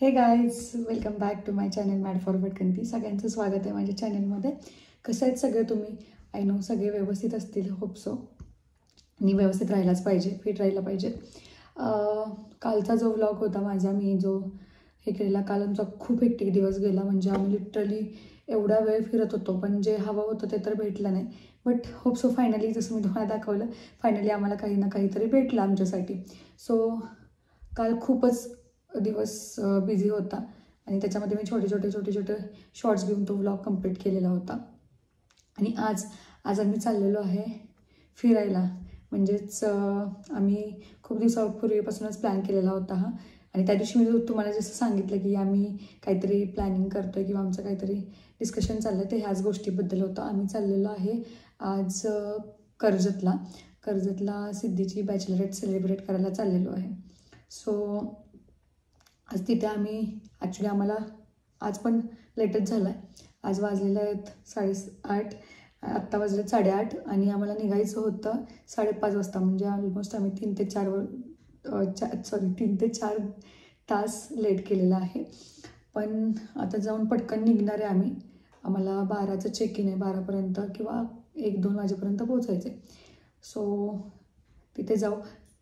हे guys, welcome back to my channel mad for Bhatkanti. सगळ्यांचं स्वागत आहे माझ्या चॅनलमध्ये. कसं आहेत सगळे तुम्ही? आय नो सगळे व्यवस्थित असतील, होप सो. आणि व्यवस्थित राहायलाच पाहिजे, फिट राहायला पाहिजे. कालचा जो व्लॉग होता माझा, मी जो हे केलेला, काल आमचा खूप हेक्टिक दिवस गेला. म्हणजे आम्ही लिटरली एवढा वेळ फिरत होतो, पण जे हवं होतं ते तर भेटलं नाही. बट होप सो फायनली, जसं मी तुम्हाला दाखवलं, फायनली आम्हाला काही ना काहीतरी भेटलं आमच्यासाठी. सो काल खूपच दिवस बिझी होता आणि त्याच्यामध्ये मी छोटे छोटे शॉर्ट्स घेऊन तो व्लॉग कंप्लीट केलेला होता. आणि आज आम्ही चाललेलो आहे फिरायला. म्हणजेच आम्ही खूप दिवसापूर्वीपासूनच प्लॅन केलेला होता हा. आणि त्या दिवशी मी तुम्हाला जसं सांगितलं की आम्ही काहीतरी प्लॅनिंग करतो आहे किंवा आमचं काहीतरी डिस्कशन चाललं आहे, ते ह्याच गोष्टीबद्दल होतं. आम्ही चाललेलो आहे आज कर्जतला सिद्धीची बॅचलरेट सेलिब्रेट करायला चाललेलो आहे. सो आज तिथे आम्ही ॲक्च्युली आम्हाला आज पण लेटच झाला आहे. आज वाजलेलं आहेत 8:30, आत्ता वाजले 8:30 आणि आम्हाला निघायचं होतं 5:30 वाजता. म्हणजे ऑलमोस्ट आम्ही 3 ते 4 तास लेट केलेला आहे. पण आता जाऊन पटकन निघणार आहे आम्ही. आम्हाला 12चं चेक इन आहे, 12पर्यंत किंवा 1-2 वाजेपर्यंत पोचायचं आहे. सो तिथे जाऊ.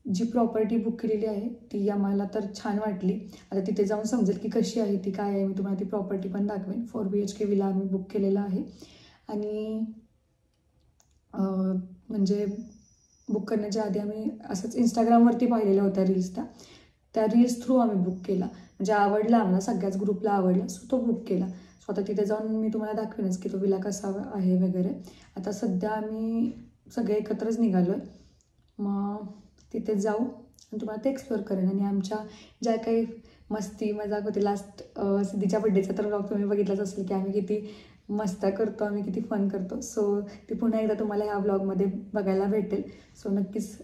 जी प्रॉपर्टी बुक केलेली आहे ती आम्हाला तर छान वाटली. आता तिथे जाऊन समजेल की कशी आहे ती, काय आहे. मी तुम्हाला ती प्रॉपर्टी पण दाखवेन. 4 BHK विला आम्ही बुक केलेला आहे. आणि म्हणजे बुक करण्याच्या आधी आम्ही असंच इंस्टाग्रामवरती पाहिलेल्या होत्या रील्स. त्या रील्स थ्रू आम्ही बुक केला. म्हणजे आवडला आम्हाला, सगळ्याच ग्रुपला आवडला, सो तो बुक केला. सो आता तिथे जाऊन मी तुम्हाला दाखवेनच की तो विला कसा आहे वगैरे. आता सध्या आम्ही सगळे एकत्रच निघालो आहे. मग तिथे जाऊ आणि तुम्हाला ते एक्सप्लोअर करेन. आणि आमच्या ज्या काही मस्ती मजाक होती लास्ट सिद्धीच्या बड्डेचा तर व्लॉग तुम्ही बघितलाच असेल की आम्ही किती मस्त्या करतो, आम्ही किती फन करतो. सो ती पुन्हा एकदा तुम्हाला ह्या व्लॉगमध्ये बघायला भेटेल. सो नक्कीच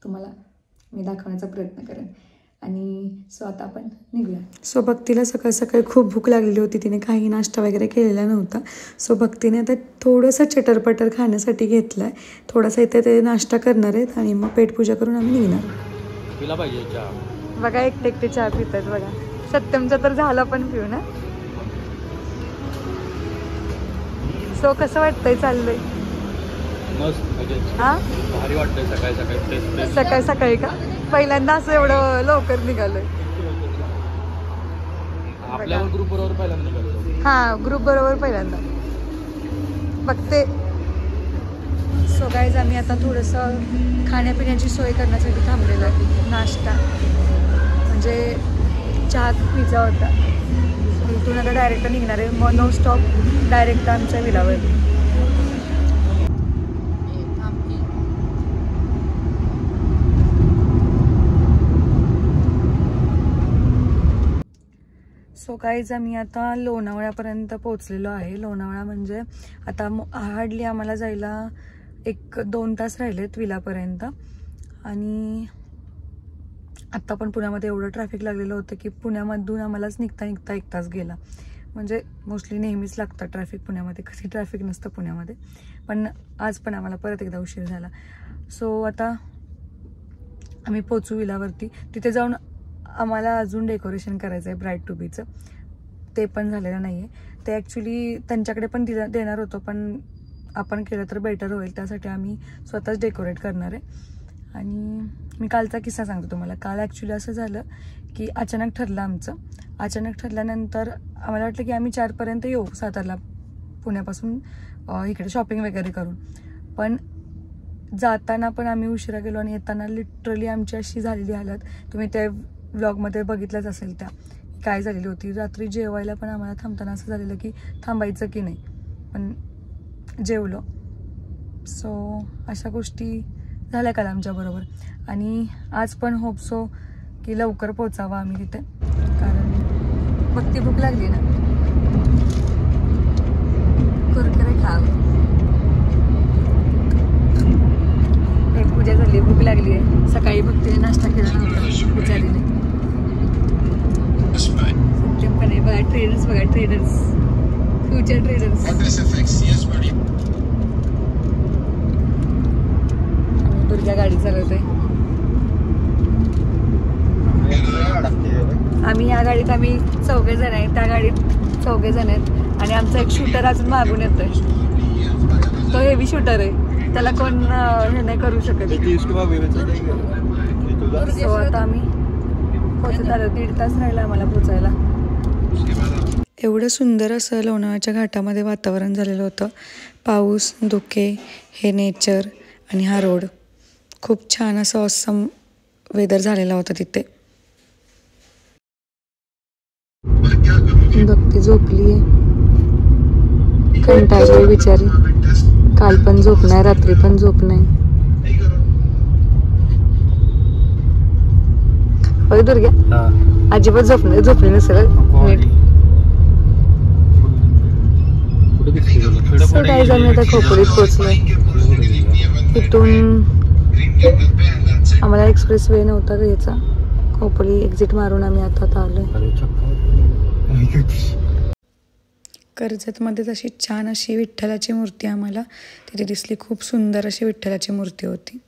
तुम्हाला मी दाखवण्याचा प्रयत्न करेन. आणि सो आता आपण निघूया. सो भक्तीला सकाळी खूप भूक लागलेली होती. तिने काही नाश्ता वगैरे केलेला नव्हता. सो भक्तीने आता थोडंसं चटरपटर खाण्यासाठी घेतलं आहे. थोडासा इथे ते नाश्ता करणार आहेत आणि मग पेटपूजा करून आम्ही निघणार. पिला पाहिजे चहा. बघा एकटे चहा पितात बघा. सत्यमचा तर झाला पण पिऊ ना. सो कसं वाटतंय चाललंय? मस्त म्हणजे हां, भारी वाटतंय. सकाळी का पहिल्यांदा असं एवढं लवकर निघालोय? आपल्या ग्रुप बरोबर पहिल्यांदा निघालो. हां, ग्रुप बरोबर पहिल्यांदा बघते. सो गाईज, आम्ही आता थोडंसं खाण्यापिण्याची सोय करण्यासाठी थांबलेलो आहे. नाश्ता म्हणजे चहा पिझ्झा होता. इथून आता डायरेक्ट निघणार आहे. मग नो स्टॉप डायरेक्ट आमच्या विलावर. सो गाईज, आम्ही आता लोणावळ्यापर्यंत पोचलेलो आहे. लोणावळा म्हणजे आता हार्डली आम्हाला जायला 1-2 तास राहिलेत विलापर्यंत. आणि आत्ता पण पुण्यामध्ये एवढं ट्रॅफिक लागलेलं होतं की पुण्यामधून आम्हालाच निघता 1 तास गेला. म्हणजे मोस्टली नेहमीच लागतं ट्रॅफिक पुण्यामध्ये, कधी ट्रॅफिक नसतं पुण्यामध्ये. पण आज पण आम्हाला परत एकदा उशीर झाला. सो आता आम्ही पोचू विलावरती. तिथे जाऊन आम्हाला अजून डेकोरेशन करायचं आहे ब्राईड टू बीचं. ते पण झालेलं नाही आहे. ते ॲक्च्युली त्यांच्याकडे पण देणार होतो, पण आपण केलं तर बेटर होईल. त्यासाठी आम्ही स्वतःच डेकोरेट करणार आहे. आणि मी कालचा किस्सा सांगतो तुम्हाला. काल ॲक्च्युली असं झालं की अचानक ठरलं आमचं. अचानक ठरल्यानंतर आम्हाला वाटलं की आम्ही 4पर्यंत येऊ सातारला, पुण्यापासून इकडे शॉपिंग वगैरे करून. पण जाताना पण आम्ही उशिरा गेलो आणि येताना लिटरली आमची अशी झालेली हालत, तुम्ही त्या व्लॉगमध्ये बघितलंच असेल त्या काय झालेली होती. रात्री जेवायला पण आम्हाला थांबताना असं झालेलं की थांबायचं की नाही, पण जेवलो. सो अशा गोष्टी झाल्या काल आमच्याबरोबर. आणि आज पण होप सो की लवकर पोचावं आम्ही तिथे, कारण भक्ती भूक लागली ना. कुरकुरे खावं. पूजा झाली, भूक लागली आहे. सकाळी भक्तीने नाश्ता केला नव्हता बिचारीने. सत्यम पण आहे बघा. Traders future traders. दुर्गा गाडी चालवते. आम्ही ह्या गाडीत आम्ही 4 जण आहे, त्या गाडीत 4 जण आहेत आणि आमचा एक शूटर अजून मागून येतोय. तो हेवी शूटर आहे, त्याला कोण हे नाही करू शकत. सो आता आम्ही पोहोचत आलो. 1.5 तास राहिला आम्हाला पोचायला. एवढं सुंदर असं लोणावळ्याच्या घाटामध्ये वातावरण झालेलं होतं. पाऊस, धुके, हे नेचर आणि हा रोड. खूप छान असं ऑसम वेदर झालेला होता तिथे. भक्ती झोपली आहे, कंटाळली बिचारी. काल पण झोप नाही, रात्री पण झोप नाही. होय दुर्ग्या, अजिबात झोपली नसेल नीट. सो गाईज आम्ही आता खोपोलीत पोहोचलोय. इथून आम्हाला एक्सप्रेस वे नव्हता घ्यायचा. खोपोली एक्झिट मारून आम्ही आता आलोय. कर्जतमध्येच अशी छान अशी विठ्ठलाची मूर्ती आम्हाला तिथे दिसली. खूप सुंदर अशी विठ्ठलाची मूर्ती होती.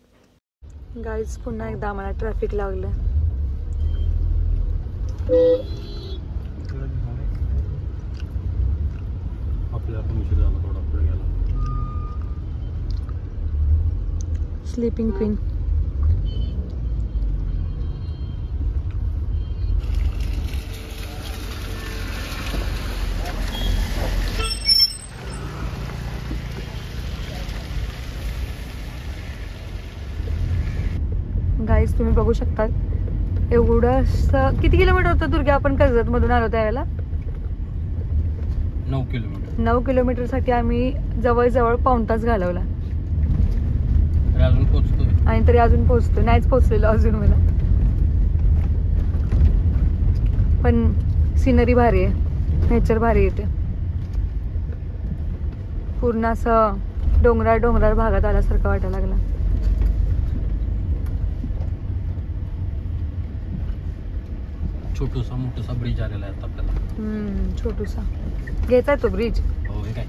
गाईज पुन्हा एकदा आम्हाला ट्रॅफिक लागलं. Sleeping queen. गाईज तुम्ही बघू शकता एवढं किती किलोमीटर होतं दुर्गा आपण कर्जत मधून आलो त्यावेळेला? 9 किलोमीटर. 9 किलोमीटरसाठी आम्ही जवळजवळ पाऊण तास घालवला आणि तरी अजून पोहोचतो नाहीच पोहोचलेलो अजून मला. पण सिनरी भारी आहे, नेचर भारी येते. पूर्ण असं डोंगराळ भागात आल्यासारखं वाटायला लागलं. छोटूसा मोठासा ब्रिज आलेला आहे आपल्याला. छोटूसा घ्यायचा तो ब्रिज. हो हे काय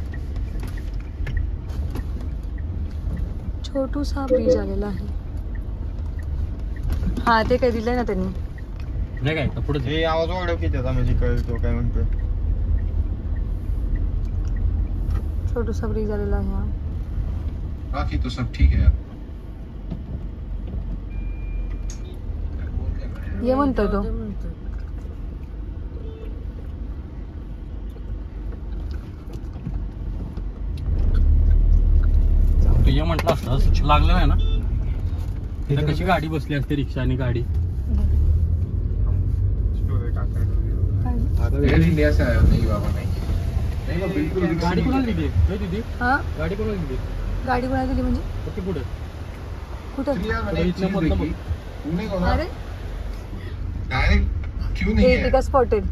छोटूसा ब्रिज आलेला आहे. हा ते काय दिलंय ना त्यांनी. नाही काय तर पुढे हे आवाज वाढव की त्याचा म्हणजे कळतो काय म्हणतोय. छोटूसा ब्रिज आलेला आहे हा. बाकी तो सब ठीक है. ये म्हणतोय तो. ये म्हटलं असतं लागलं नाही ना. तिथे कशी गाडी बसली असते, रिक्षा आणि गाडी. इंडिया से आया नहीं बाबा नहीं. नहीं बिल्कुल गाडी कोणाला दिली? दीदी हा गाडी कोणाला दिली? गाडी कोणाला दिली म्हणजे ओके पुढे कुठं? पुणे को ना अरे डायरेक्ट क्यों नहीं है? स्पॉटेड.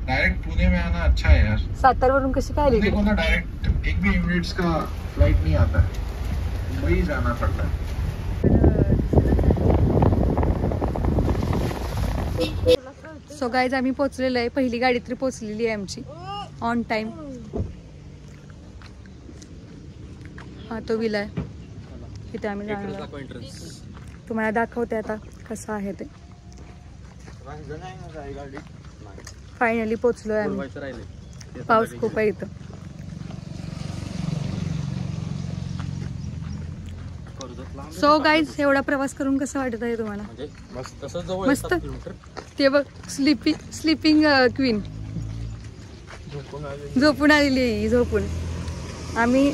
डायरेक्ट पुणे में आना अच्छा है यार. सातारवरून कशी काय आली? पुणे को ना डायरेक्ट एक भी इमिरेट्स का फ्लाइट नहीं आता है, मुंबई जाना पड़ता है. सो गाईज आम्ही पोहोचलेलो आहे. पहिली गाडी तरी पोहोचलेली आहे आमची ऑन टाइम. हा तो विला आहे तिथे आम्ही जाणार. तुम्हाला दाखवते आता कसं आहे ते. फायनली पोहोचलोय आम्ही. पाऊस खूप आहे इथं. सो गाईज एवढा प्रवास करून कसं वाटत आहे तुम्हाला? मस्त. ते बघ स्लीपिंग क्वीन झोपून आलेली. झोपून आम्ही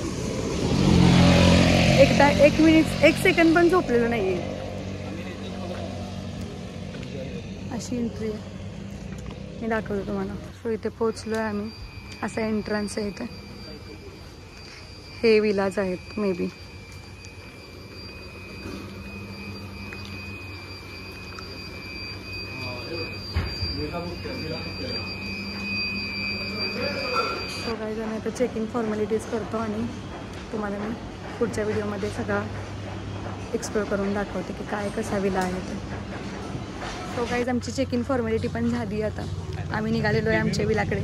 एक सेकंड पण झोपलेलो नाहीये. अशी एंट्री आहे, मी दाखवतो तुम्हाला. सो इथे पोहोचलोय आम्ही. असा एंट्रन्स आहे इथे. हे विलाज आहेत मे बी. सो गाईज आम्ही आता चेकिंग फॉर्मॅलिटीज करतो आणि तुम्हाला मी पुढच्या व्हिडिओमध्ये सगळा एक्सप्लोर करून दाखवते की काय कसा विला आहे ते. सो गाईज आमची चेकिंग फॉर्मॅलिटी पण झाली. आता आम्ही निघालेलो आहे आमच्या विलाकडे.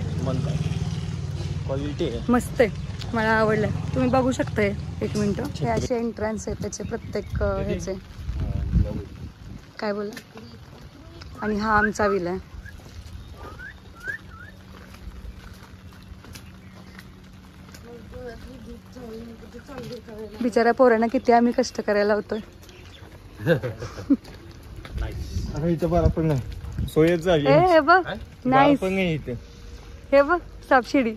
मस्त आहे, मला आवडलं. तुम्ही बघू शकताय. एक मिनटं. हे असे एंट्रन्स आहेत त्याचे प्रत्येक ह्याचे. काय बोला. आणि हा आमचा विला आहे. बिचाऱ्या पोरांना किती आम्ही कष्ट करायला होतोय. इथं बरं पण नाही सोयच झाली. हे बघ नाईस. पण नाही इथे. हे बघ सापशिडी.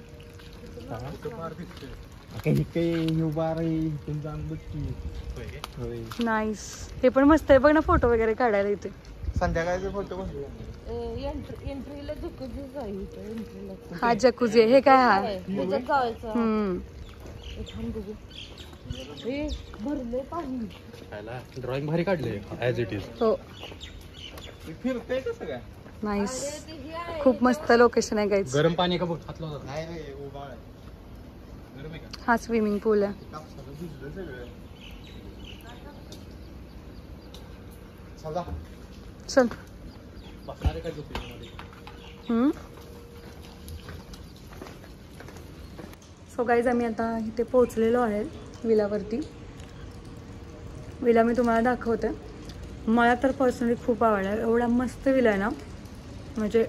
नाईस. हे पण मस्त आहे बघ ना फोटो वगैरे काढायला इथे. संध्याकाळचे फोटो हा जकुझी हे काय हा. ड्रॉइंग भारी काढले ऍज इट इज. हो फिरतंय कसं काय. नाईस. खूप मस्त लोकेशन आहे गाईज. गरम पाणी का बघ हातला हा स्विमिंग पूल आहे. चल. सो गाईज आम्ही आता इथे पोहोचलेलो आहे विलावरती. विला मी तुम्हाला दाखवते. मला तर पर्सनली खूप आवडला. एवढा मस्त विला आहे ना, म्हणजे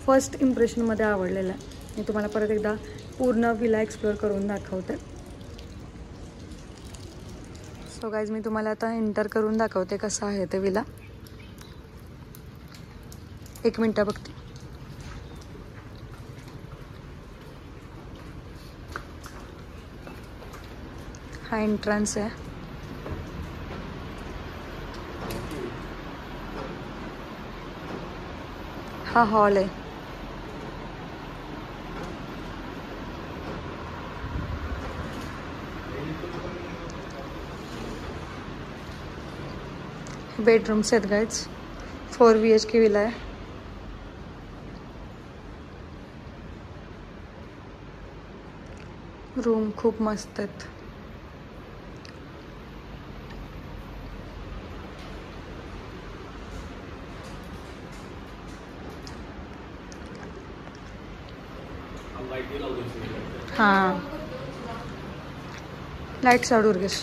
फर्स्ट इम्प्रेशनमध्ये आवडलेला आहे. मी तुम्हाला परत एकदा पूर्ण विला एक्सप्लोअर करून दाखवते. सो गाईज मी तुम्हाला आता एंटर करून दाखवते कसं आहे ते विला. 1 मिनिट बघते. हा एंट्रन्स आहे. हा हॉल आहे. बेडरूम्स आहेत गाईज. 4 BHK विला आहे. रूम खूप मस्त आहेत. हां लाईट्स आउट उर्गेश.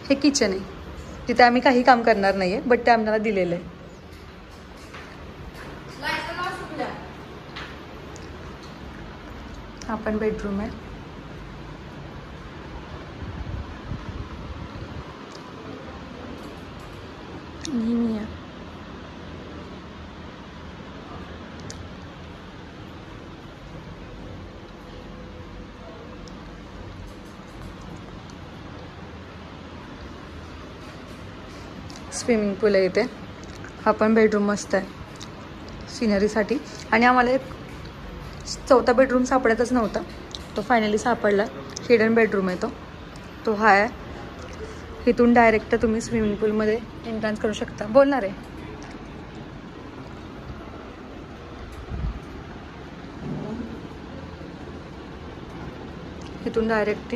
हे किचन आहे. तिथे आम्ही काही काम करणार नाहीये, बट ते आम्हाला दिलेलं आहे. हा पण बेडरूम आहे. मी आहे. स्विमिंग पूल आहे इथे. हा पण बेडरूम मस्त आहे सिनरीसाठी. आणि आम्हाला एक 4था बेडरूम सापडतच नव्हता, तो फायनली सापडला. हिडन बेडरूम आहे तो हा आहे. इथून डायरेक्ट तुम्ही स्विमिंग पूलमध्ये एंट्रन्स करू शकता. बोलणार आहे. इथून डायरेक्ट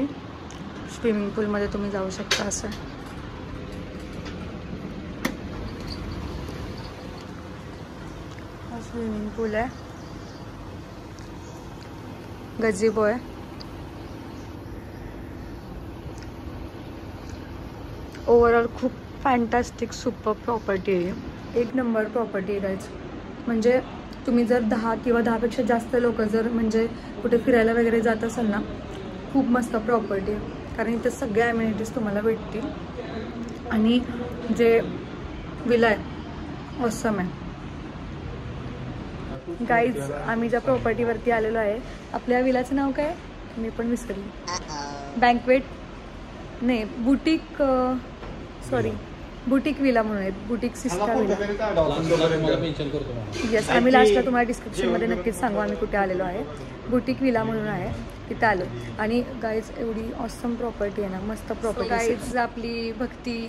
स्विमिंग पूलमध्ये तुम्ही जाऊ शकता. असं स्विमिंग पूल आहे. गझिबो आहे. ओव्हरऑल खूप फॅन्टॅस्टिक सुपर प्रॉपर्टी आहे. 1 नंबर प्रॉपर्टी आहे गाईज. म्हणजे तुम्ही जर 10 किंवा 10पेक्षा जास्त लोक जर म्हणजे कुठे फिरायला वगैरे जात असाल ना, खूप मस्त प्रॉपर्टी आहे. कारण इथे सगळ्या ॲम्युनिटीज तुम्हाला भेटतील. आणि जे विला आहे ऑसम आहे गाईज. आम्ही ज्या प्रॉपर्टीवरती आलेलो आहे, आपल्या विलाचं नाव काय मी पण विसरली. बँकवेट नाही, बुटीक, सॉरी बुटीक विला म्हणून आहेत. Boutique sister villa. येस, आम्ही लास्टला तुम्हाला डिस्क्रिप्शनमध्ये नक्कीच सांगू आम्ही कुठे आलेलो आहे. बुटीक विला म्हणून आहे, तिथे आलो. आणि गाईज एवढी ऑसम प्रॉपर्टी आहे ना, मस्त प्रॉपर्टी. गाईज आपली भक्ती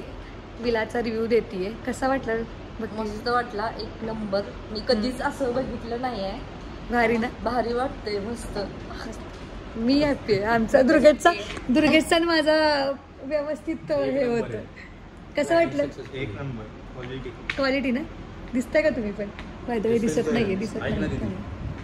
विलाचा रिव्ह्यू देते. कसा वाटला? मस्त वाटला. 1 नंबर. मी कधीच असं बघितलं नाही आहे. भारी ना? भारी वाटतंय. मस्त. मी हॅप्पी आहे. आमचा दुर्गेशचा माझा व्यवस्थित हे होतं. कसं वाटलं? 1 नंबर क्वालिटी ना? दिसतंय का तुम्ही पण? बाय दिसत नाहीये. दिसत नाही.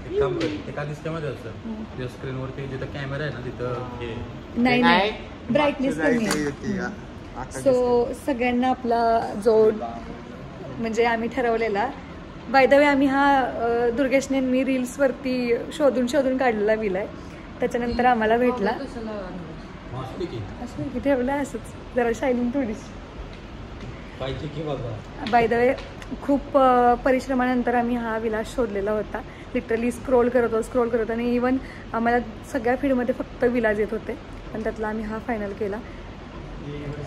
एक काम कर, एका दिसत्यामध्ये असतं स्क्रीनवरती जिथं कॅमेरा आहे ना तिथं नाही ब्राईटनेस कमी आहे. सो सगळ्यांना आपला जो म्हणजे आम्ही ठरवलेला बाय द वे आम्ही हा दुर्गेशने मी रील्सवरती शोधून काढलेला विला आहे. त्याच्यानंतर आम्हाला भेटला. असं की ठेवलं असंच जरा शायनिंग थोडीशी. बाय द वे खूप परिश्रमानंतर आम्ही हा विला शोधलेला होता. लिटरली स्क्रोल करत होतो आणि इवन आम्हाला सगळ्या फीडमध्ये फक्त विलाज येत होते, पण त्यातला आम्ही हा फायनल केला.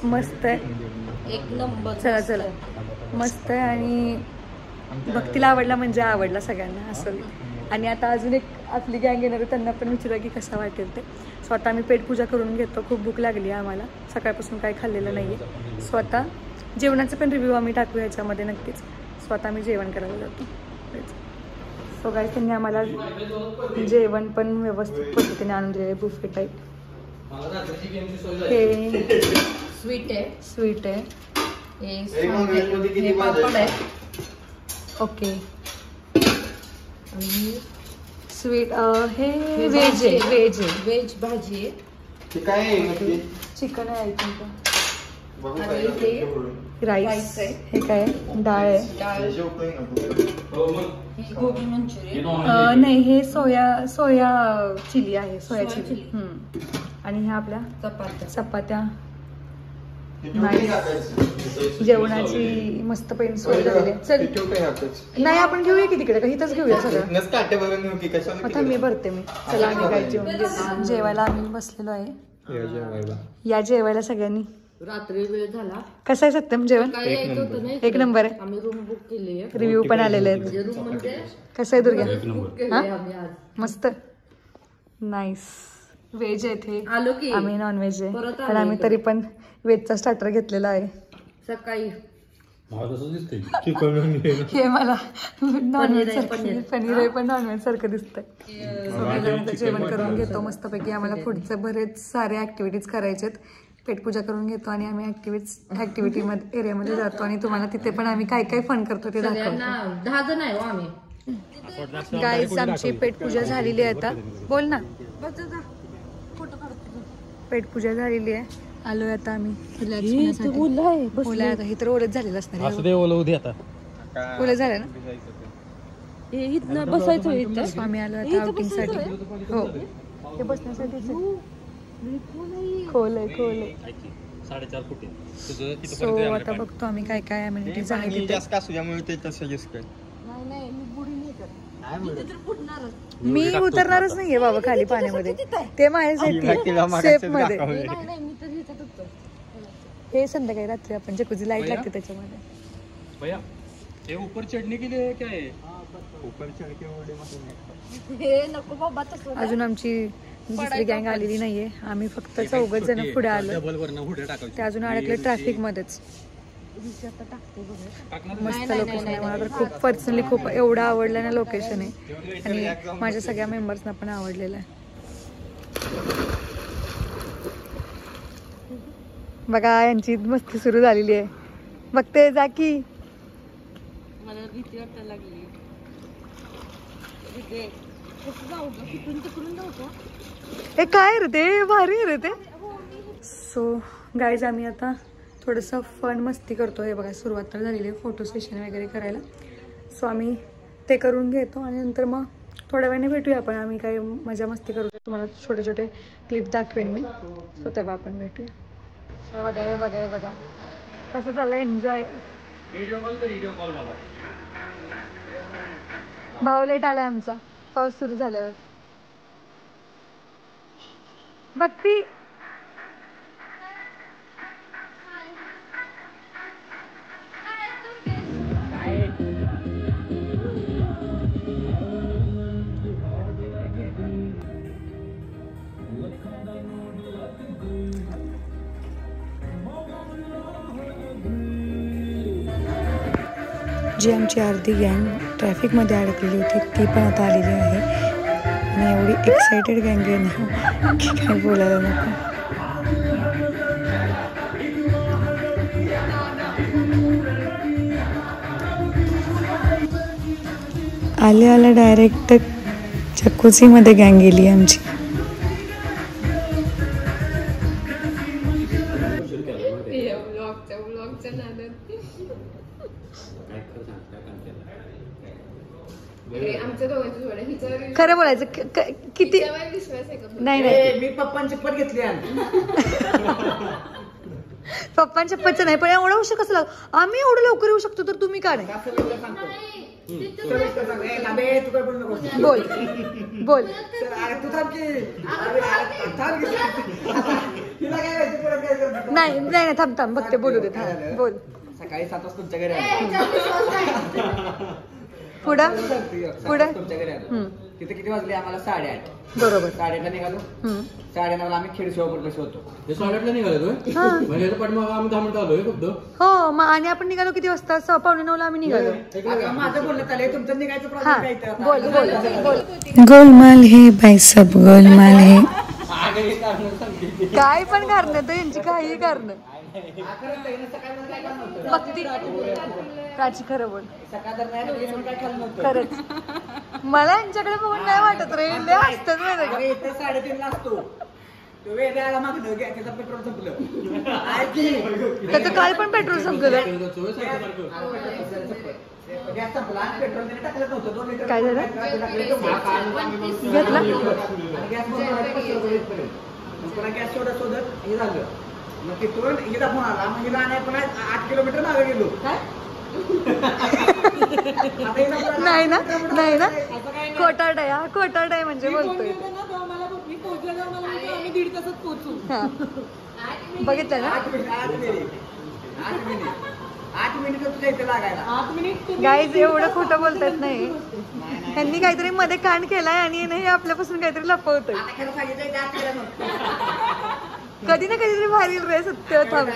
मस्त आहे, एक नंबर. चला मस्त आहे. आणि भक्तीला आवडला म्हणजे आवडला सगळ्यांना असं. आणि आता अजून एक आपली गँग येणार आहे, त्यांना पण विचारा की कसा वाटेल ते. स्वतः आम्ही पेटपूजा करून घेतो. खूप भूक लागली आहे आम्हाला, सकाळपासून काही खाल्लेलं नाही आहे. स्वतः जेवणाचं पण रिव्ह्यू आम्ही टाकू ह्याच्यामध्ये नक्कीच. स्वतः आम्ही जेवण करायला जातो. सो गाईस त्यांनी आम्हाला जेवण पण व्यवस्थित पद्धतीने आणून दिले, बुफे टाईप. हे स्वीट आहे. हे पापड आहे. ओके. आणि स्वीट हे व्हेज भाजी आहे. चिकन आहे. आणि हे राईस आहे. हे काय डाळ आहे. गोबी मंचुरियन नाही, हे सोया चिली आहे. Soya chilli. आणि ह्या आपल्या चपात्या. जेवणाची मस्त पैन सोय झालेली आहे. चल नाही आपण घेऊया की तिकडे, का इथंच घेऊया सगळं. आता मी भरते मी. चला आम्ही काय जेवायला आम्ही बसलेलो आहे. या जेवायला सगळ्यांनी. रात्री वेळ झाला. कसं आहे सत्यम जेवण? एक नंबर आहे. आम्ही रूम बुक केली आहे. रिव्ह्यू पण आलेले आहेत. रूम म्हणजे कसं आहे दुर्गा? आम्ही आज मस्त नाईस. व्हेज आहे ते. आलो की आम्ही नॉनव्हेज आहे, पण आम्ही तरी पण व्हेजचा स्टार्टर घेतलेला आहे. सकाळी हे मला नॉनव्हेज पनीर आहे, पण नॉनव्हेज सारखं दिसतंय. जेवण करून घेतो मस्तपैकी. आम्हाला पुढचं बरेच सारे ऍक्टिव्हिटीज करायचे आहेत. पेटपूजा करून घेतो आणि आम्ही ऍक्टिव्हिटी एरियामध्ये जातो आणि तुम्हाला तिथे पण आम्ही काय काय फन करतो ते दाखवतो. 10 जण आहे आम्ही. गाईज आमची पेटपूजा झालेली आहे. आता बोल ना. पेटपूजा झालेली आहे. आलोय आता आम्ही. ओला आता हे तर ओलच झालेलं असणार. ओलं झालं ना. बसायचं. आम्ही आलो आता आउटिंग साठी. हो, हे बसण्यासाठी खोल आहे. 4.5 फूट. सो आता बघतो आम्ही काय काय अम्युनिटीज आहेत. मी उतरणारच नाहीये बाबा खाली पाण्यामध्ये. ते माझ्यासाठी सेफ मध्ये. हे संध्याकाळी रात्री आपण जकुझी लाईट लागते त्याच्यामध्ये. भैया ये ऊपर चढ़ने के लिए क्या है? अजून आमची दुसरी गँग आलेली नाहीये. आम्ही फक्त 4 जण पुढे आलो. ते अजून अडकले ट्रॅफिक मध्येच. मस्त लोकेशन आहे. मला तर खूप पर्सनली खूप एवढं आवडलं ना लोकेशन आहे. आणि माझ्या सगळ्या मेंबर्सना पण आवडलेलं आहे. बघा यांची मस्ती सुरू झालेली आहे. बघते जा की. मला भीती वाटायला लागली. हे काय रे ते भारी रे ते. सो गाईज आम्ही आता थोडंसं फन मस्ती करतो. हे बघा सुरुवात तर झालेली आहे फोटो सेशन वगैरे करायला. सो आम्ही ते करून घेतो आणि नंतर मग थोड्या वेळाने भेटूया आपण. आम्ही काही मजा मस्ती करू. तुम्हाला छोटे छोटे क्लिप दाखवेन मी. सो तेव्हा आपण भेटूया. बघा कसं चाललं एन्जॉय. भाव लेट आलाय आमचा पाऊस सुरू झाल्यावर. भक्ती जी आमची अर्धी गँग ट्रॅफिकमध्ये अडकलेली होती ती पण आता आलेली आहे. आणि एवढी एक्सायटेड गँग आहे ना की काय बोलायला नको. आल्या डायरेक्ट जकुझीमध्ये गँग गेली आमची. आमच्या दोघांची जोड आहे. हिच्यावर खरं बोलायचं किती हिच्यावर विश्वास आहे का? नाही नाही मी पप्पांची चप्पल घेतली पप्पांच्या चप्पलचं नाही पण एवढं उशीर कसं आम्ही एवढं लवकर येऊ शकतो तर तुम्ही का नाही बोल बोल नाही नाही थांब थांब बघते बोलू दे थांब बोल सकाळी 7 वाजता तुमच्या घरी पुढं पुढं तुमच्या घरी आलो तिथे किती वाजले आम्हाला 8:30 बरोबर 8:30 निघालो 9:30 आम्ही खेड शिवापूर कशी होतो ते 8:30 निघाले म्हणजे पाठीमागं आम्ही 10 मिनिटं आलोय फक्त. हो मग आणि आपण निघालो किती वाजता 9:45 आम्ही निघालो माझं बोलणं चाललंय तुमचं निघायचं हा प्रॉब्लेम काय बोल बोल बोल गोलमाल हे बाई सब गोलमाल हे काय पण कारण तर यांची काही कारण भक्ती प्राची खरं बोल खरंच मला यांच्याकडे बघून नाही वाटत रे लय असतात माहिती का? 3:30 असतो तो वेगळ्याला मागणं त्याचं पेट्रोल संपलं त्याचं काल पण पेट्रोल संपलं गॅस संपला पेट्रोल टाकलं नव्हतं 2 लिटर काय झालं? घेतला पुन्हा गॅस शोधत हे झालं मग तिथून हिला फोन आला मग हिला आणाय पुन्हा 8 किलोमीटर मागे गेलो नाही ना नाही ना खोटारड आहे हा खोटारड आहे म्हणजे बोलतोय हा. बघितलं ना 8 मिनिट तुझ्या इथे लागायला गाईज एवढं खोटं बोलतात नाही यांनी काहीतरी मध्ये कांड केलाय आणि हे आपल्यापासून काहीतरी लपवतोय कधी ना कधीतरी बाहेर रे सत्य थांब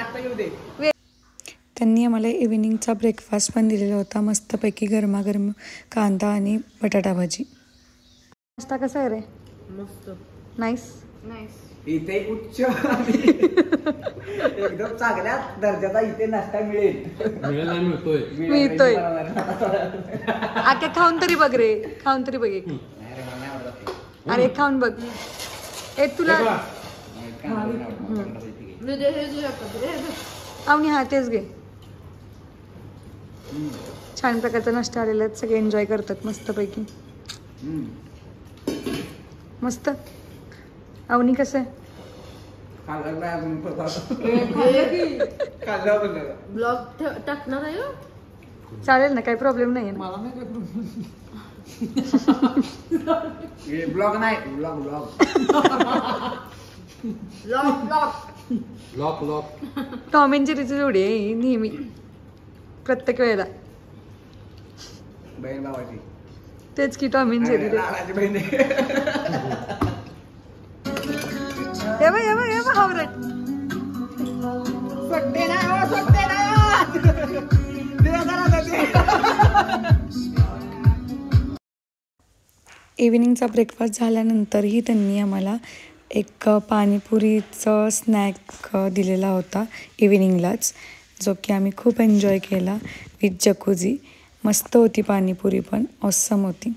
त्यांनी आम्हाला इव्हिनिंगचा ब्रेकफास्ट पण दिलेला होता मस्तपैकी गरमागरम कांदा आणि बटाटा भाजी नाश्ता कसा आहे रे मस्त नाईस इथे उच्च एकदम चांगल्या दर्जाचा इथे नाश्ता मिळतोय आके खाऊन तरी बघ रे खाऊन तरी बघ एक अरे खाऊन बघ ए तुला आवनी हा तेच घे छान प्रकारचा नाश्ता आलेला आहे सगळे एन्जॉय करतात मस्तपैकी मस्त आवनी कसं आहे ब्लॉग टाकणार आहे चालेल ना काही प्रॉब्लेम नाही मला नाही काय ब्लॉग नाही ब्लॉग लॉक टॉम अँड जेरीची जोडी आहे ही नेहमी प्रत्येक वेळेला बहीण भावाची तेच की टॉम अँड जेरी लालाची बहीण हावरट इव्हिनिंगचा ब्रेकफास्ट झाल्यानंतरही त्यांनी आम्हाला एक पाणीपुरीचं स्नॅक दिलेला होता इव्हिनिंगलाच जो की आम्ही खूप एन्जॉय केला विथ जकुझी मस्त होती पाणीपुरी पण ऑसम होती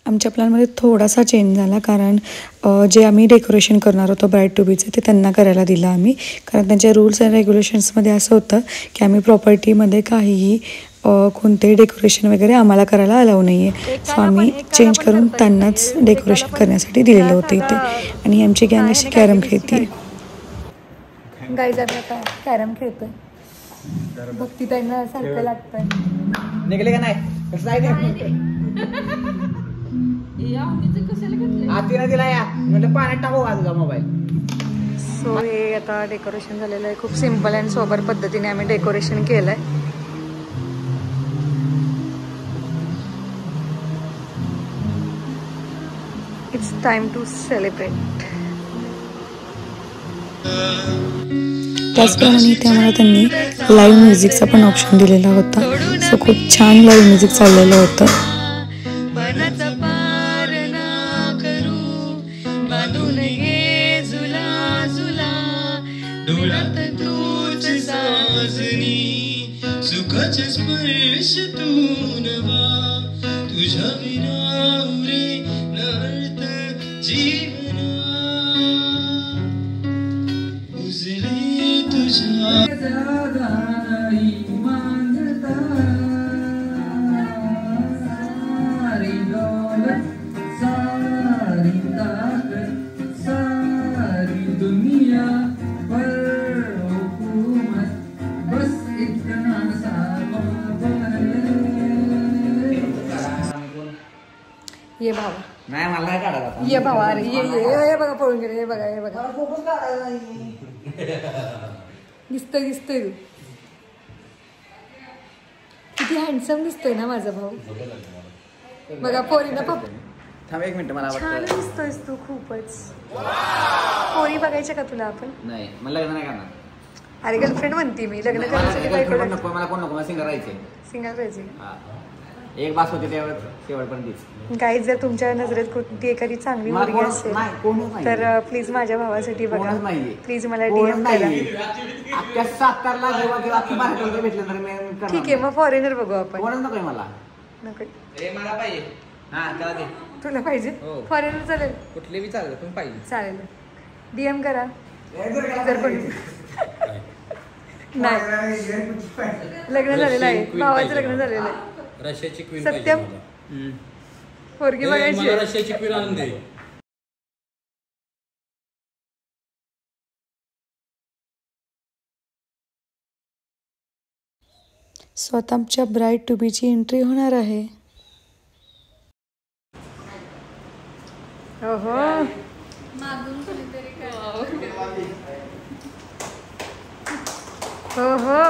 आमच्या प्लॅनमध्ये थोडासा चेंज झाला कारण जे आम्ही डेकोरेशन करणार होतो ब्राईड टू बीचं ते त्यांना करायला दिलं आम्ही कारण त्यांच्या रूल्स अँड रेग्युलेशन्समध्ये असं होतं की आम्ही प्रॉपर्टीमध्ये काहीही कोणतेही डेकोरेशन वगैरे आम्हाला करायला अलाव नाही आहे सो आम्ही चेंज करून त्यांनाच डेकोरेशन करण्यासाठी दिलेलं होतं इथे आणि आमची गँग अशी कॅरम खेळते गाईज आम्ही आता कॅरम खेळतोय भक्ती त्यांना सारखं लागतंय निघले का नाही कसं आहे आतीने दिला या म्हटलं पाण्यात टाकू बाजूला मोबाईल सो हे आता डेकोरेशन झालेलं आहे खूप सिम्पल अँड सोबर पद्धतीने आम्ही डेकोरेशन केलंय इट्स टाइम टू सेलिब्रेट त्याचप्रमाणे इथे आम्हाला त्यांनी लाईव्ह म्युझिकचा पण ऑप्शन दिलेला होता सो खूप छान लाईव्ह म्युझिक चाललेलं होतं सुखाचे स्पर्श तू नवा तुझ्या विना रे नर्त जीवना उजळे तुझ्या मांगता ये भावा नाही मला नाही काढायला. ये भावा अरे ये बघा पळून गेले. हे बघा मला फोटोच काढायला नाही. दिसतोय तू किती हँडसम दिसतोय ना माझा भाऊ. बघा पोरीना पप्पा थांब 1 मिनिट मला छान दिसतोयस तू खूपच. पोरी बघायच्या का तुला आपण? नाही मला लग्न नाही करणार. अरे गर्लफ्रेंड म्हणते मी. लग्न करण्यासाठी बायको नको मला कोण नको मला सिंगर राहायचे. सिंगल राहायचे. एक बास होते त्यावर शेवटपर्यंत. गाईज जर तुमच्या नजरेत कोणती एखादी चांगली मुलगी असेल तर प्लीज माझ्या भावासाठी बघा. प्लीज मला DM करा. ठीक आहे मग फॉरेनर बघू आपण. नको मला. नको मला पाहिजे. हा चला दे. तुला पाहिजे फॉरेनर चालेल. कुठले बी चालेल पण पाहिजे. चालेल DM करा. जर पण नाही लग्न झालेलं आहे. भावाचं लग्न झालेलं आहे. रशियाची क्वीन सत्यम पोरगी बघायची. रशियाची क्वीन आणून दे. सो आता आमच्या ब्राईड टू बीची एंट्री होणार आहे. ओहो ओहो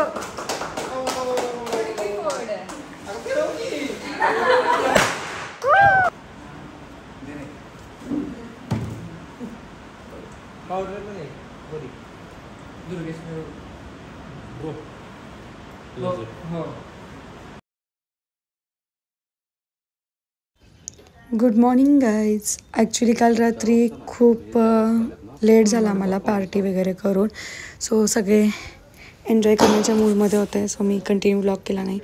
गुड मॉर्निंग गाईज. ॲक्च्युली काल रात्री खूप लेट झाला आम्हाला पार्टी वगैरे करून. सो सगळे एन्जॉय करण्याच्या मूडमध्ये होते. सो मी कंटिन्यू व्लॉग केला नाही.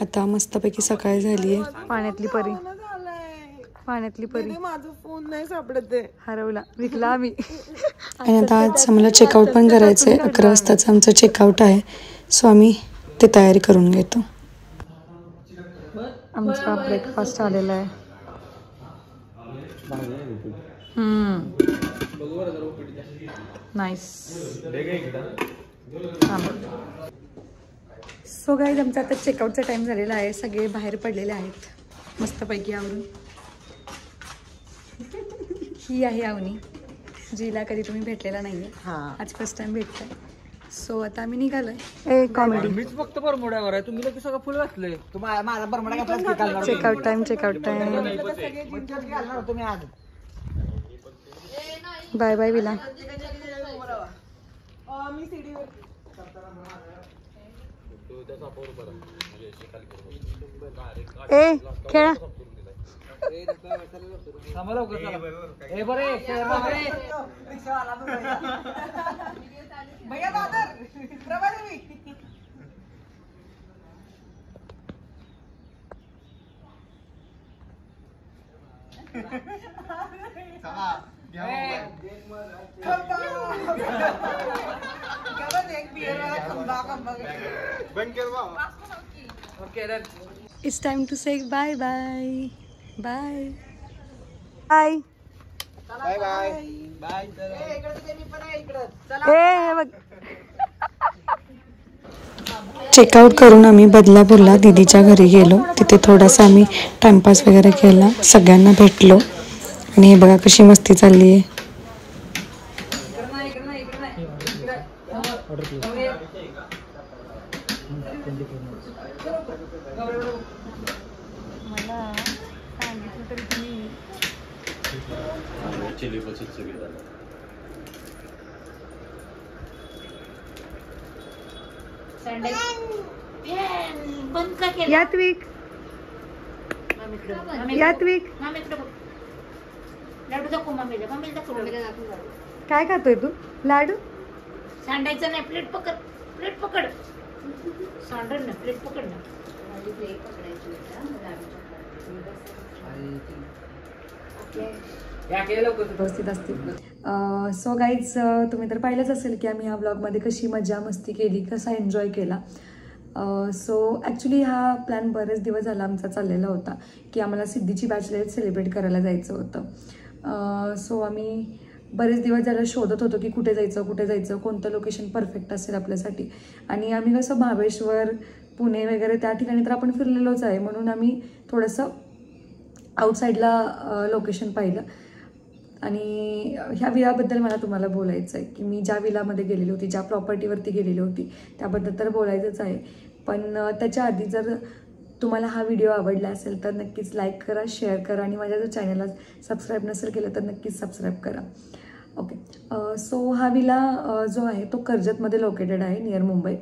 आता मस्तपैकी सकाळ झाली आहे. पाण्यातली परी माझा फोन नाही सापडत आहे. हरवला विकला आम्ही. आणि आता आज आम्हाला चेकआउट पण करायचं आहे. 11 वाजताचं आमचं चेकआउट आहे. सो आम्ही ते तयारी करून घेतो. आमचा ब्रेकफास्ट आलेला आहे. नाईस. सो गाईज आमचा आता चेकआउटचा टाइम झालेला आहे. सगळे बाहेर पडलेले आहेत मस्तपैकी आवरून. ही आहे अवनी जिला कधी तुम्ही भेटलेला नाहीये. आज फर्स्ट टाइम भेटताय. सो आता आम्ही निघालोय. ए कॉमेडी मीच फक्त बरमुड्यावर आहे. तुम्ही लोक सगळं फुल घातलंय. माझा बरमुडा घातला. चेकआउट टाइम तुम्ही आज बाय बाय विला. ए खेळा. It's time to say bye bye. Bye. Bye. Bye bye bye. Checkout करून आम्ही बदलापूरला दीदीच्या घरी गेलो. तिथे थोडासा आम्ही टाइमपास वगैरे केला. सगळ्यांना भेटलो. आणि हे बघा कशी मस्ती चालली आहे. मला सांगितलं तरी तुम्ही यात्विक काय खातोय तू? लाडू सांडायचं नाही. प्लेट पकड सांडण ना. प्लेट पकड ना. व्यवस्थित असते. सो गाईज तुम्ही तर पाहिलंच असेल की आम्ही ह्या ब्लॉगमध्ये कशी मजा मस्ती केली, कसा एन्जॉय केला. सो ॲक्च्युली हा प्लॅन बरेच दिवस झाला आमचा चाललेला होता की आम्हाला सिद्धीची बॅचलर सेलिब्रेट करायला जायचं होतं. सो आम्ही बरेच दिवस झालं शोधत होतो की कुठे जायचं कोणतं लोकेशन परफेक्ट असेल आपल्यासाठी. आणि आम्ही कसं महाबळेश्वर पुणे वगैरे त्या ठिकाणी तर आपण फिरलेलोच आहे. म्हणून आम्ही थोडंसं आउटसाईडला लोकेशन पाहिलं. आणि ह्या विलाबद्दल मला तुम्हाला बोलायचं आहे की मी ज्या विलामध्ये गेलेली होती, ज्या प्रॉपर्टीवरती गेलेली होती त्याबद्दल तर बोलायचंच आहे. पण त्याच्या आधी जर तुम्हाला हा व्हिडिओ आवडला असेल तर नक्कीच लाईक करा, शेअर करा आणि माझ्या जर चॅनलला सबस्क्राईब नसेल केलं तर नक्कीच सबस्क्राईब करा. ओके, सो हा विला जो आहे तो कर्जतमध्ये लोकेटेड आहे, नियर मुंबई.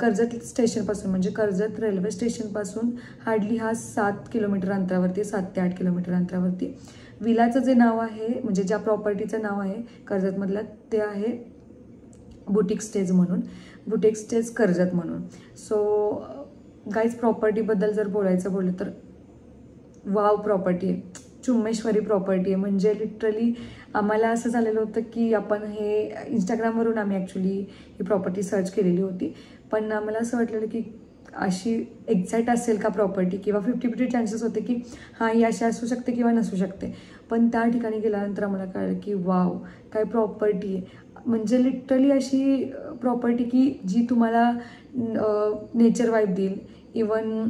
कर्जत स्टेशनपासून म्हणजे कर्जत रेल्वे स्टेशनपासून हार्डली हा 7 किलोमीटर अंतरावरती, 7 ते 8 किलोमीटर अंतरावरती. विलाचं जे नाव आहे म्हणजे ज्या प्रॉपर्टीचं नाव आहे कर्जतमधलं ते आहे बुटीक स्टेज म्हणून, बुटीक स्टेज कर्जत म्हणून. सो गाईज प्रॉपर्टीबद्दल जर बोलायचं तर वाव प्रॉपर्टी आहे, चुम्मेश्वरी प्रॉपर्टी आहे. म्हणजे लिटरली आम्हाला असं झालेलं होतं की आपण हे इंस्टाग्रामवरून आम्ही ॲक्च्युली ही प्रॉपर्टी सर्च केलेली होती. पण आम्हाला असं वाटलेलं की अशी एक्झॅक्ट असेल का प्रॉपर्टी, किंवा 50-50 चान्सेस होते की हां ही अशी असू शकते किंवा नसू शकते. पण त्या ठिकाणी गेल्यानंतर आम्हाला कळलं की वाव काय प्रॉपर्टी आहे. म्हणजे लिटरली अशी प्रॉपर्टी की जी तुम्हाला नेचर वाईब देईल. इवन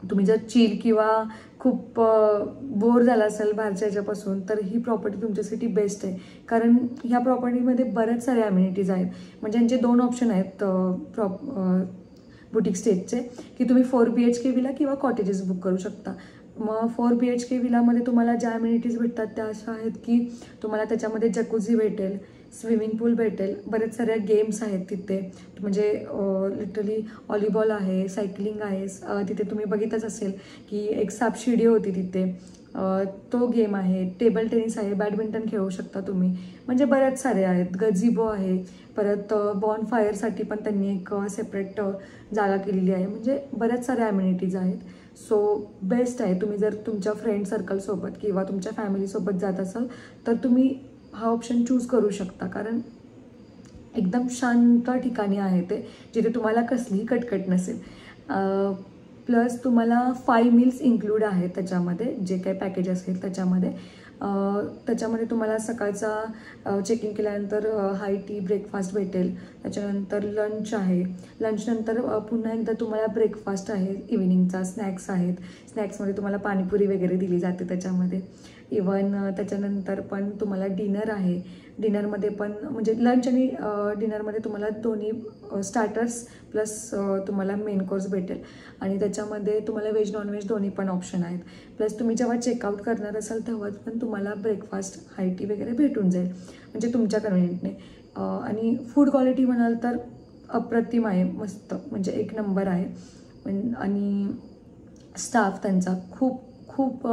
तुम्ही जर चिल किंवा खूप बोर झाला असेल बाहेरच्या ह्याच्यापासून तर ही प्रॉपर्टी तुमच्यासाठी बेस्ट आहे. कारण ह्या प्रॉपर्टीमध्ये बऱ्याच साऱ्या ॲम्युनिटीज आहेत. म्हणजे यांचे 2 ऑप्शन आहेत बुटीक स्टेजचे की तुम्ही 4 BHK विला किंवा कॉटेजेस बुक करू शकता. मग 4 BHK विलामध्ये तुम्हाला ज्या ॲम्युनिटीज भेटतात त्या अशा आहेत की तुम्हाला त्याच्यामध्ये जकुझी भेटेल, स्विमिंग पूल भेटेल, बरेच साऱ्या गेम्स आहेत तिथे. म्हणजे लिटरली व्हॉलीबॉल आहे, सायकलिंग आहे, तिथे तुम्ही बघितच असेल की एक सापशिडी होती तिथे, तो गेम आहे, टेबल टेनिस आहे, बॅडमिंटन खेळू शकता तुम्ही. म्हणजे बरेच सारे आहेत. गझिबो आहे, परत बॉन फायरसाठी पण त्यांनी एक सेपरेट जागा केलेली आहे. म्हणजे बऱ्याच साऱ्या ॲम्युनिटीज आहेत. सो बेस्ट आहे. तुम्ही जर तुमच्या फ्रेंड सर्कलसोबत किंवा तुमच्या फॅमिलीसोबत जात असाल तर तुम्ही हा ऑप्शन चूज करू शकता. कारण एकदम शांत ठिकाणी आहे ते, जिथे तुम्हाला कसलीही कटकट नसेल. प्लस तुम्हाला 5 मील्स इन्क्लूड आहेत त्याच्यामध्ये, जे काही पॅकेज असेल त्याच्यामध्ये तुम्हाला सकाळचा चेकिंग केल्यानंतर हाय टी ब्रेकफास्ट भेटेल. त्याच्यानंतर लंच आहे, लंचनंतर पुन्हा एकदा तुम्हाला ब्रेकफास्ट आहे, इव्हिनिंगचा स्नॅक्स आहेत. स्नॅक्समध्ये तुम्हाला पाणीपुरी वगैरे दिली जाते त्याच्यामध्ये. इवन त्याच्यानंतर पण तुम्हाला डिनर आहे. डिनरमध्ये पण म्हणजे लंच आणि डिनरमध्ये तुम्हाला दोन्ही स्टार्टर्स प्लस तुम्हाला मेन कोर्स भेटेल. आणि त्याच्यामध्ये तुम्हाला व्हेज नॉनव्हेज दोन्ही पण ऑप्शन आहेत. प्लस तुम्ही जेव्हा चेकआउट करणार असाल तेव्हा पण तुम्हाला ब्रेकफास्ट हाय टी वगैरे भेटून जाईल, म्हणजे तुमच्या कन्व्हिनियंटने. आणि फूड क्वालिटी म्हणाल तर अप्रतिम आहे, मस्त, म्हणजे 1 नंबर आहे. आणि स्टाफ त्यांचा खूप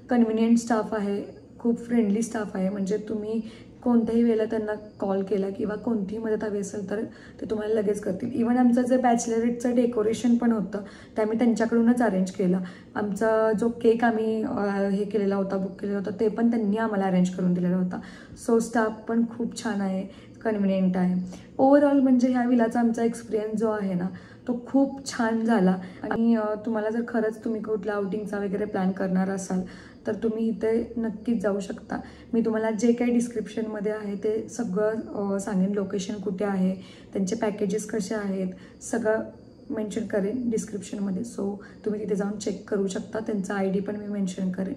कन्व्हिनियंट स्टाफ आहे, खूप फ्रेंडली स्टाफ आहे. म्हणजे तुम्ही कोणत्याही वेळेला त्यांना कॉल केला किंवा कोणतीही मदत हवी असेल तर ते तुम्हाला लगेच करतील. इवन आमचं जे बॅचलरेटचं डेकोरेशन पण होतं ते आम्ही त्यांच्याकडूनच अरेंज केलं. आमचा जो केक आम्ही हे केलेला होता, बुक केलेला होता, ते पण त्यांनी आम्हाला अरेंज करून दिलेला होता. सो स्टाफ पण खूप छान आहे, कन्व्हिनियंट आहे. ओव्हरऑल म्हणजे ह्या विलाचा आमचा एक्सपिरियन्स जो आहे ना तो खूप छान झाला. आणि तुम्हाला जर खरंच तुम्ही कुठल्या आउटिंगचा वगैरे प्लॅन करणार असाल तर तुम्ही इथे नक्कीच जाऊ शकता. मी तुम्हाला जे काही डिस्क्रिप्शनमध्ये आहे ते सगळं सांगेन, लोकेशन कुठे आहे, त्यांचे पॅकेजेस कसे आहेत, सगळं मेन्शन करेन डिस्क्रिप्शनमध्ये. सो तुम्ही तिथे जाऊन चेक करू शकता. त्यांचा ID पण मी मेन्शन करेन.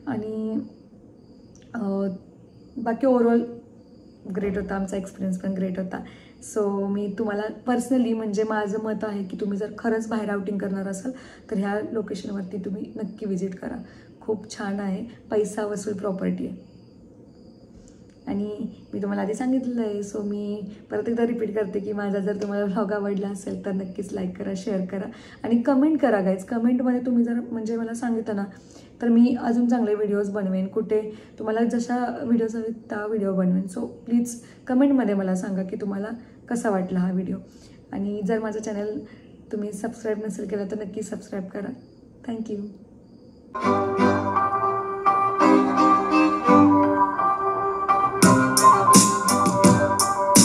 आणि बाकी ओव्हरऑल ग्रेट होता, आमचा एक्सपिरियन्स पण ग्रेट होता. सो मी तुम्हाला पर्सनली म्हणजे माझं मत आहे की तुम्ही जर खरंच बाहेर आउटिंग करणार असाल तर ह्या लोकेशनवरती तुम्ही नक्की विजिट करा. खूप छान आहे, पैसा वसूल प्रॉपर्टी आहे. आणि मी तुम्हाला आधी सांगितलं आहे. सो मी परत एकदा रिपीट करते की माझा जर तुम्हाला व्लॉग आवडला असेल तर नक्कीच लाईक करा, शेअर करा आणि कमेंट करा गाईज. कमेंटमध्ये तुम्ही जर म्हणजे मला सांगितलं ना तर मी अजून चांगले व्हिडिओज बनवेन. कुठे तुम्हाला जशा व्हिडिओज हवे त्या व्हिडिओ बनवेन. सो प्लीज कमेंटमध्ये मला सांगा की तुम्हाला कसा वाटला हा व्हिडिओ. आणि जर माझं चॅनल तुम्ही सबस्क्राईब नसेल केलं तर नक्की सबस्क्राईब करा. थँक्यू.